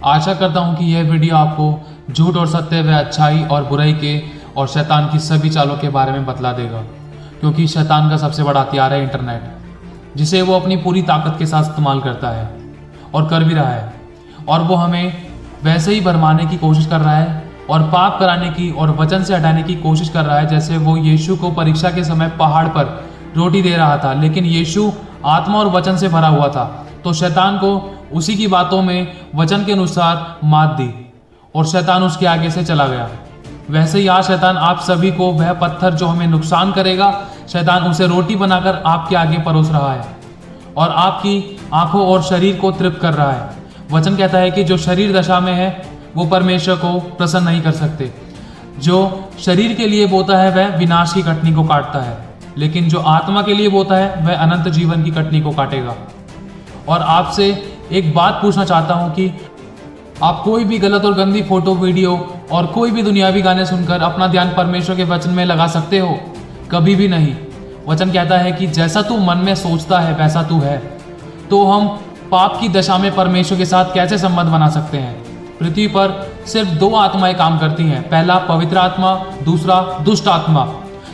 आशा करता हूँ कि यह वीडियो आपको झूठ और सत्य व अच्छाई और बुराई के और शैतान की सभी चालों के बारे में बतला देगा, क्योंकि शैतान का सबसे बड़ा हथियार है इंटरनेट, जिसे वो अपनी पूरी ताकत के साथ इस्तेमाल करता है और कर भी रहा है। और वो हमें वैसे ही भरमाने की कोशिश कर रहा है और पाप कराने की और वचन से हटाने की कोशिश कर रहा है, जैसे वो यीशु को परीक्षा के समय पहाड़ पर रोटी दे रहा था, लेकिन यीशु आत्मा और वचन से भरा हुआ था, तो शैतान को उसी की बातों में वचन के अनुसार मात दी और शैतान उसके आगे से चला गया। वैसे ही आज शैतान आप सभी को वह पत्थर जो हमें नुकसान करेगा, शैतान उसे रोटी बनाकर आपके आगे परोस रहा है और आपकी आंखों और शरीर को तृप्त कर रहा है। वचन कहता है कि जो शरीर दशा में है वो परमेश्वर को प्रसन्न नहीं कर सकते। जो शरीर के लिए बोता है वह विनाश की कटनी को काटता है, लेकिन जो आत्मा के लिए बोता है वह अनंत जीवन की कटनी को काटेगा। और आपसे एक बात पूछना चाहता हूं कि आप कोई भी गलत और गंदी फोटो, वीडियो और कोई भी दुनियावी गाने सुनकर अपना ध्यान परमेश्वर के वचन में लगा सकते हो? कभी भी नहीं। वचन कहता है कि जैसा तू मन में सोचता है वैसा तू है। तो हम पाप की दशा में परमेश्वर के साथ कैसे संबंध बना सकते हैं? पृथ्वी पर सिर्फ दो आत्माएं काम करती हैं, पहला पवित्र आत्मा, दूसरा दुष्ट आत्मा।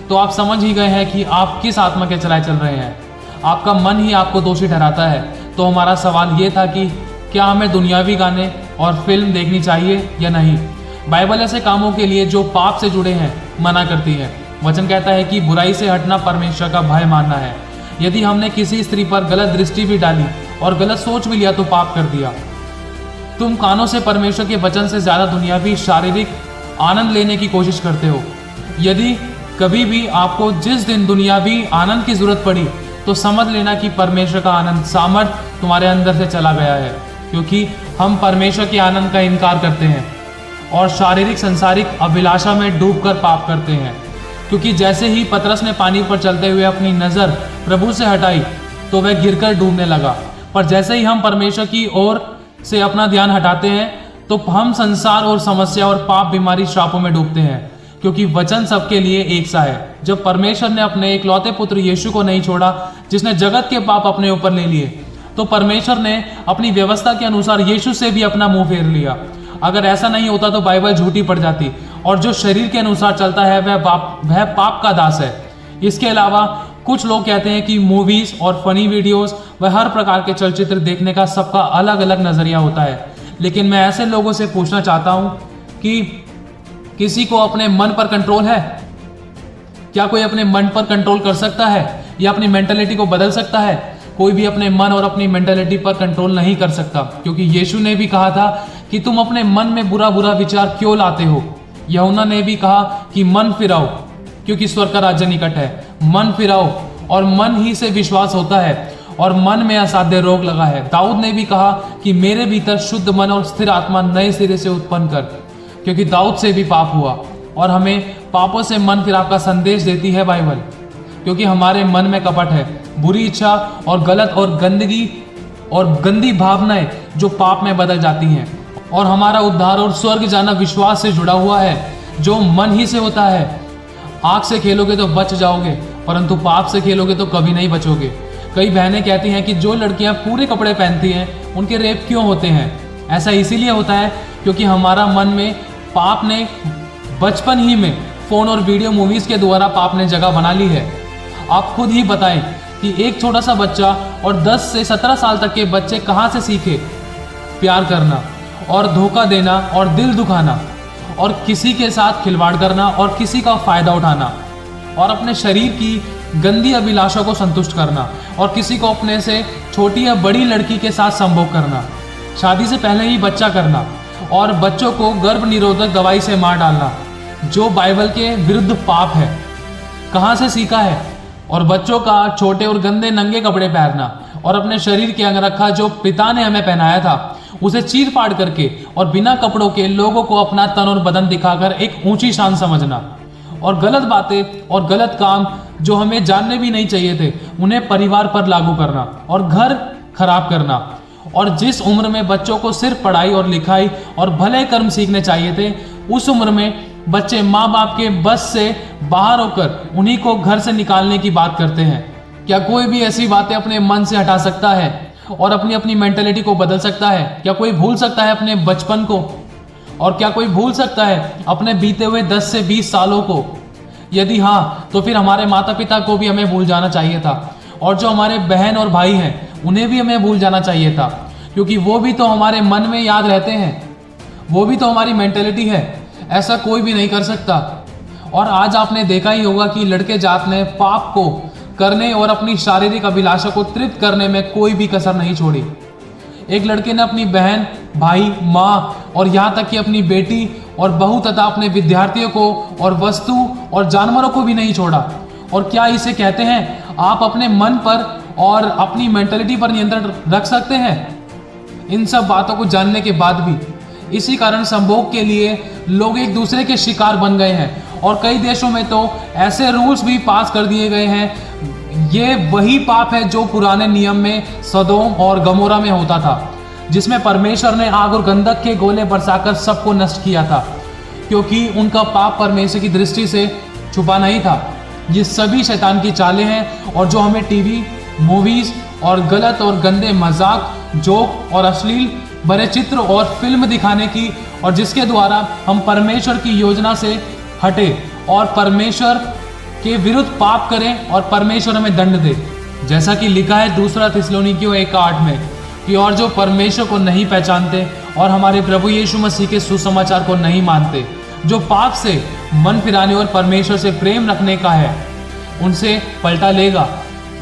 तो आप समझ ही गए हैं कि आप किस आत्मा के चलाए चल रहे हैं। आपका मन ही आपको दोषी ठहराता है। तो हमारा सवाल ये था कि क्या हमें दुनियावी गाने और फिल्म देखनी चाहिए या नहीं? बाइबल ऐसे कामों के लिए जो पाप से जुड़े हैं मना करती है। वचन कहता है कि बुराई से हटना परमेश्वर का भय मानना है। यदि हमने किसी स्त्री पर गलत दृष्टि भी डाली और गलत सोच भी लिया तो पाप कर दिया। तुम कानों से परमेश्वर के वचन से ज्यादा दुनियावी शारीरिक आनंद लेने की कोशिश करते हो। यदि कभी भी आपको जिस दिन दुनियावी आनंद की जरूरत पड़ी तो समझ लेना कि परमेश्वर का आनंद सामर्थ्य तुम्हारे अंदर से चला गया है, क्योंकि हम परमेश्वर के आनंद का इनकार करते हैं और शारीरिक संसारिक अभिलाषा में डूबकर पाप करते हैं। क्योंकि जैसे ही पतरस ने पानी पर चलते हुए अपनी नजर प्रभु से हटाई तो वह गिरकर डूबने लगा। पर जैसे ही हम परमेश्वर की ओर से अपना ध्यान हटाते हैं तो हम संसार और समस्या और पाप, बीमारी, श्रापों में डूबते हैं, क्योंकि वचन सबके लिए एक सा है। जब परमेश्वर ने अपने इकलौते पुत्र यीशु को नहीं छोड़ा, जिसने जगत के पाप अपने ऊपर ले लिए, तो परमेश्वर ने अपनी व्यवस्था के अनुसार यीशु से भी अपना मुंह फेर लिया। अगर ऐसा नहीं होता तो बाइबल झूठी पड़ जाती और जो शरीर के अनुसार चलता है वह पाप का दास है। इसके अलावा कुछ लोग कहते हैं कि मूवीज और फनी वीडियोस व हर प्रकार के चलचित्र देखने का सबका अलग अलग नजरिया होता है, लेकिन मैं ऐसे लोगों से पूछना चाहता हूं कि किसी को अपने मन पर कंट्रोल है? क्या कोई अपने मन पर कंट्रोल कर सकता है या अपनी मेंटालिटी को बदल सकता है? कोई भी अपने मन और अपनी मेंटालिटी पर कंट्रोल नहीं कर सकता, क्योंकि यीशु ने भी कहा था कि तुम अपने मन में बुरा बुरा विचार क्यों लाते हो। यूहन्ना ने भी कहा कि मन फिराओ, क्योंकि स्वर्ग का राज्य निकट है। मन फिराओ, और मन ही से विश्वास होता है और मन में असाध्य रोग लगा है। दाऊद ने भी कहा कि मेरे भीतर शुद्ध मन और स्थिर आत्मा नए सिरे से उत्पन्न कर, क्योंकि दाऊद से भी पाप हुआ। और हमें पापों से मन फिराव का संदेश देती है बाइबल, क्योंकि हमारे मन में कपट है, बुरी इच्छा और गलत और गंदगी और गंदी भावनाएं जो पाप में बदल जाती हैं। और हमारा उद्धार और स्वर्ग जाना विश्वास से जुड़ा हुआ है, जो मन ही से होता है। आग से खेलोगे तो बच जाओगे, परंतु पाप से खेलोगे तो कभी नहीं बचोगे। कई बहनें कहती हैं कि जो लड़कियां पूरे कपड़े पहनती हैं उनके रेप क्यों होते हैं? ऐसा इसीलिए होता है क्योंकि हमारा मन में पाप ने बचपन ही में फोन और वीडियो मूवीज के द्वारा पाप ने जगह बना ली है। आप खुद ही बताएं कि एक छोटा सा बच्चा और 10 से 17 साल तक के बच्चे कहाँ से सीखे प्यार करना और धोखा देना और दिल दुखाना और किसी के साथ खिलवाड़ करना और किसी का फायदा उठाना और अपने शरीर की गंदी अभिलाषा को संतुष्ट करना और किसी को अपने से छोटी या बड़ी लड़की के साथ संभोग करना, शादी से पहले ही बच्चा करना और बच्चों को गर्भ निरोधक दवाई से मार डालना, जो बाइबल के विरुद्ध पाप है। कहाँ से सीखा है? और बच्चों का छोटे और गंदे नंगे कपड़े पहनना और अपने शरीर के अंगरखा जो पिता ने हमें पहनाया था उसे चीर फाड़ करके और बिना कपड़ों के लोगों को अपना तन और बदन दिखाकर एक ऊंची शान समझना और गलत बातें और गलत काम जो हमें जानने भी नहीं चाहिए थे उन्हें परिवार पर लागू करना और घर खराब करना। और जिस उम्र में बच्चों को सिर्फ पढ़ाई और लिखाई और भले कर्म सीखने चाहिए थे, उस उम्र में बच्चे माँ बाप के बस से बाहर होकर उन्हीं को घर से निकालने की बात करते हैं। क्या कोई भी ऐसी बातें अपने मन से हटा सकता है? और अपनी अपनी मेंटेलिटी को बदल सकता है? क्या कोई भूल सकता है अपने बचपन को? और क्या कोई भूल सकता है अपने बीते हुए 10 से 20 सालों को? यदि हाँ, तो फिर हमारे माता पिता को भी हमें भूल जाना चाहिए था, और जो हमारे बहन और भाई हैं उन्हें भी हमें भूल जाना चाहिए था, क्योंकि वो भी तो हमारे मन में याद रहते हैं, वो भी तो हमारी मेंटेलिटी है। ऐसा कोई भी नहीं कर सकता। और आज आपने देखा ही होगा कि लड़के जात ने पाप को करने और अपनी शारीरिक अभिलाषा को तृप्त करने में कोई भी कसर नहीं छोड़ी। एक लड़के ने अपनी बहन, भाई, माँ और यहाँ तक कि अपनी बेटी और बहू तथा अपने विद्यार्थियों को और वस्तु और जानवरों को भी नहीं छोड़ा। और क्या इसे कहते हैं आप अपने मन पर और अपनी मेंटलिटी पर नियंत्रण रख सकते हैं? इन सब बातों को जानने के बाद भी इसी कारण संभोग के लिए लोग एक दूसरे के शिकार बन गए हैं, और कई देशों में तो ऐसे रूल्स भी पास कर दिए गए हैं। ये वही पाप है जो पुराने नियम में सदोम और गमोरा में होता था, जिसमें परमेश्वर ने आग और गंधक के गोले बरसाकर सबको नष्ट किया था, क्योंकि उनका पाप परमेश्वर की दृष्टि से छुपा नहीं था। ये सभी शैतान की चालें हैं, और जो हमें टीवी, मूवीज और गलत और गंदे मजाक, जोक और अश्लील भरे चित्र और फिल्म दिखाने की, और जिसके द्वारा हम परमेश्वर की योजना से हटे और परमेश्वर के विरुद्ध पाप करें और परमेश्वर हमें दंड दे। जैसा कि लिखा है 2 थिस्सलुनीकियों 1:8 में कि और जो परमेश्वर को नहीं पहचानते और हमारे प्रभु यीशु मसीह के सुसमाचार को नहीं मानते, जो पाप से मन फिराने और परमेश्वर से प्रेम रखने का है, उनसे पलटा लेगा।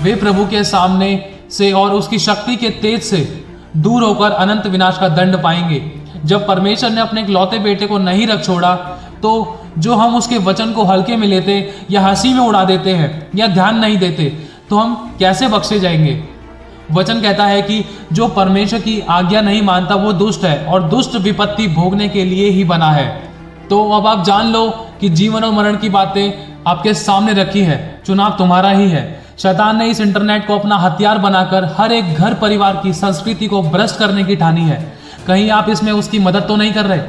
वे प्रभु के सामने से और उसकी शक्ति के तेज से दूर होकर अनंत विनाश का दंड पाएंगे। जब परमेश्वर ने अपने इकलौते बेटे को नहीं रख छोड़ा, तो जो हम उसके वचन को हल्के में लेते या हंसी में उड़ा देते हैं या ध्यान नहीं देते, तो हम कैसे बख्शे जाएंगे? वचन कहता है कि जो परमेश्वर की आज्ञा नहीं मानता वो दुष्ट है, और दुष्ट विपत्ति भोगने के लिए ही बना है। तो अब आप जान लो कि जीवन और मरण की बातें आपके सामने रखी है, चुनाव तुम्हारा ही है। शैतान ने इस इंटरनेट को अपना हथियार बनाकर हर एक घर परिवार की संस्कृति को भ्रष्ट करने की ठानी है। कहीं आप इसमें उसकी मदद तो नहीं कर रहे?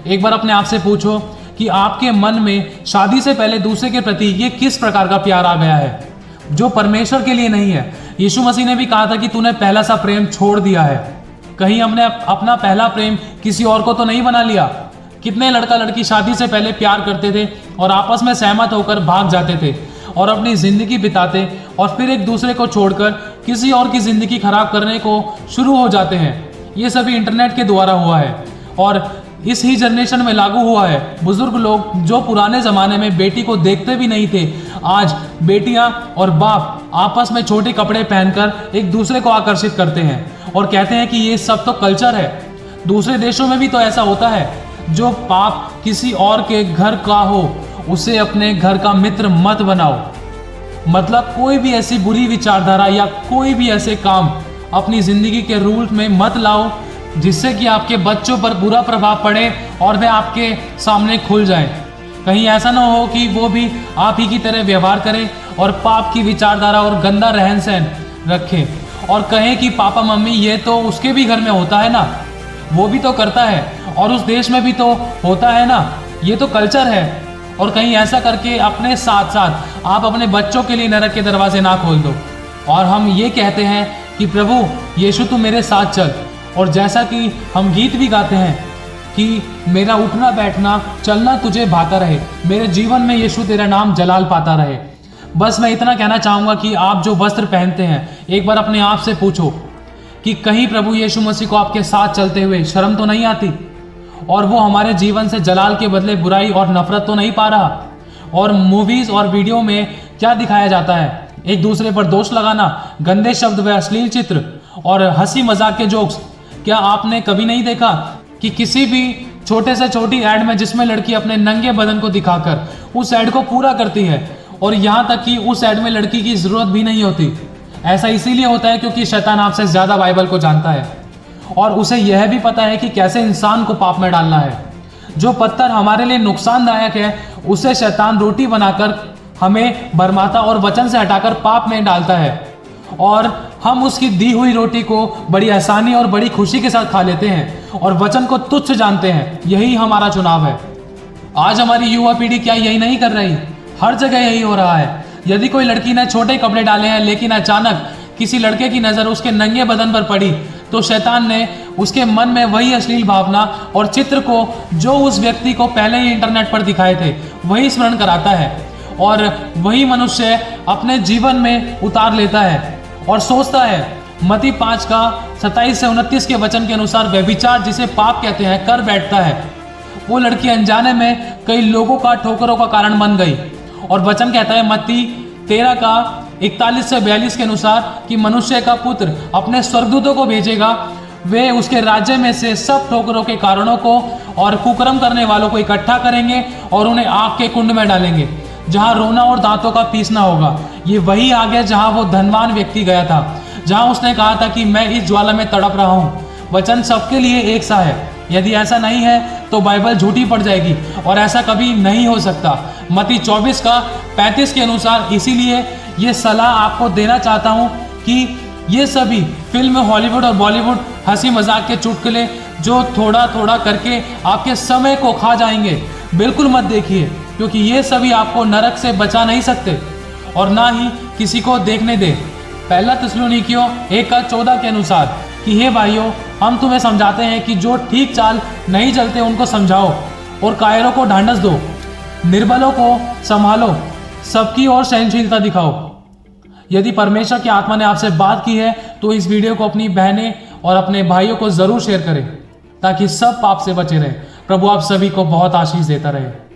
एक बार अपने आप से पूछो कि आपके मन में शादी से पहले दूसरे के प्रति ये किस प्रकार का प्यार आ गया है जो परमेश्वर के लिए नहीं है। यीशु मसीह ने भी कहा था कि तूने पहला सा प्रेम छोड़ दिया है। कहीं हमने अपना पहला प्रेम किसी और को तो नहीं बना लिया? कितने लड़का लड़की शादी से पहले प्यार करते थे और आपस में सहमत होकर भाग जाते थे और अपनी जिंदगी बिताते, और फिर एक दूसरे को छोड़कर किसी और की जिंदगी खराब करने को शुरू हो जाते हैं। ये सभी इंटरनेट के द्वारा हुआ है, और इस ही जनरेशन में लागू हुआ है। बुजुर्ग लोग जो पुराने जमाने में बेटी को देखते भी नहीं थे, आज बेटियां और बाप आपस में छोटे कपड़े पहनकर एक दूसरे को आकर्षित करते हैं और कहते हैं कि ये सब तो कल्चर है। दूसरे देशों में भी तो ऐसा होता है। जो पाप किसी और के घर का हो, उसे अपने घर का मित्र मत बनाओ। मतलब कोई भी ऐसी बुरी विचारधारा या कोई भी ऐसे काम अपनी जिंदगी के रूल में मत लाओ जिससे कि आपके बच्चों पर बुरा प्रभाव पड़े और वे आपके सामने खुल जाएं। कहीं ऐसा ना हो कि वो भी आप ही की तरह व्यवहार करें और पाप की विचारधारा और गंदा रहन सहन रखें और कहें कि पापा मम्मी ये तो उसके भी घर में होता है ना, वो भी तो करता है, और उस देश में भी तो होता है ना, ये तो कल्चर है। और कहीं ऐसा करके अपने साथ साथ आप अपने बच्चों के लिए नरक के दरवाजे ना खोल दो। और हम ये कहते हैं कि प्रभु यीशु तू मेरे साथ चल, और जैसा कि हम गीत भी गाते हैं कि मेरा उठना बैठना चलना तुझे भाता रहे, मेरे जीवन में यीशु तेरा नाम जलाल पाता रहे। बस मैं इतना कहना चाहूँगा कि आप जो वस्त्र पहनते हैं, एक बार अपने आप से पूछो कि कहीं प्रभु यीशु मसीह को आपके साथ चलते हुए शर्म तो नहीं आती, और वो हमारे जीवन से जलाल के बदले बुराई और नफरत तो नहीं पा रहा। और मूवीज और वीडियो में क्या दिखाया जाता है? एक दूसरे पर दोष लगाना, गंदे शब्द व अश्लील चित्र और हंसी मजाक के जोक्स। क्या आपने कभी नहीं देखा कि किसी भी छोटे से छोटी ऐड में जिसमें लड़की अपने नंगे बदन को दिखाकर उस ऐड को पूरा करती है, और यहाँ तक कि उस ऐड में लड़की की जरूरत भी नहीं होती। ऐसा इसीलिए होता है क्योंकि शैतान आपसे ज्यादा बाइबल को जानता है और उसे यह भी पता है कि कैसे इंसान को पाप में डालना है। जो पत्थर हमारे लिए नुकसानदायक है उसे शैतान रोटी बनाकर हमें भरमाता और वचन से हटाकर पाप में डालता है, और हम उसकी दी हुई रोटी को बड़ी आसानी और बड़ी खुशी के साथ खा लेते हैं और वचन को तुच्छ जानते हैं। यही हमारा चुनाव है। आज हमारी युवा पीढ़ी क्या यही नहीं कर रही? हर जगह यही हो रहा है। यदि कोई लड़की ने छोटे कपड़े डाले हैं लेकिन अचानक किसी लड़के की नज़र उसके नंगे बदन पर पड़ी तो शैतान ने उसके मन में वही अश्लील भावना और चित्र को जो उस व्यक्ति को पहले ही इंटरनेट पर दिखाए थे वही स्मरण कराता है और वही मनुष्य अपने जीवन में उतार लेता है और सोचता है। मत्ती 5 का 27 से 29 के वचन के अनुसार व्यभिचार जिसे पाप कहते हैं कर बैठता है। वो लड़की अनजाने में कई लोगों का ठोकरों का कारण बन गई और वचन कहता है मत्ती 13 का 41 से 42 के अनुसार कि मनुष्य का पुत्र अपने स्वर्गदूतों को भेजेगा, वे उसके राज्य में से सब ठोकरों के कारणों को और कुकर्म करने वालों को इकट्ठा करेंगे और उन्हें आग के कुंड में डालेंगे जहां रोना और दांतों का पीसना होगा। ये वही आ गया जहां वो धनवान व्यक्ति गया था, जहां उसने कहा था कि मैं इस ज्वाला में तड़प रहा हूं। वचन सबके लिए एक सा है। यदि ऐसा नहीं है तो बाइबल झूठी पड़ जाएगी और ऐसा कभी नहीं हो सकता। मत्ती 24 का 35 के अनुसार इसीलिए ये सलाह आपको देना चाहता हूं कि ये सभी फिल्म, हॉलीवुड और बॉलीवुड हंसी मजाक के चुटकुले जो थोड़ा थोड़ा करके आपके समय को खा जाएंगे, बिल्कुल मत देखिए, क्योंकि ये सभी आपको नरक से बचा नहीं सकते और ना ही किसी को देखने दे। पहला थिस्सलुनीकियों 1:14 के अनुसार कि हे भाइयों, हम तुम्हें समझाते हैं कि जो ठीक चाल नहीं चलते उनको समझाओ और कायरों को ढांढस दो, निर्बलों को संभालो, सबकी ओर सहनशीलता दिखाओ। यदि परमेश्वर की आत्मा ने आपसे बात की है तो इस वीडियो को अपनी बहनें और अपने भाइयों को जरूर शेयर करें ताकि सब पाप से बचे रहें। प्रभु आप सभी को बहुत आशीष देता रहे।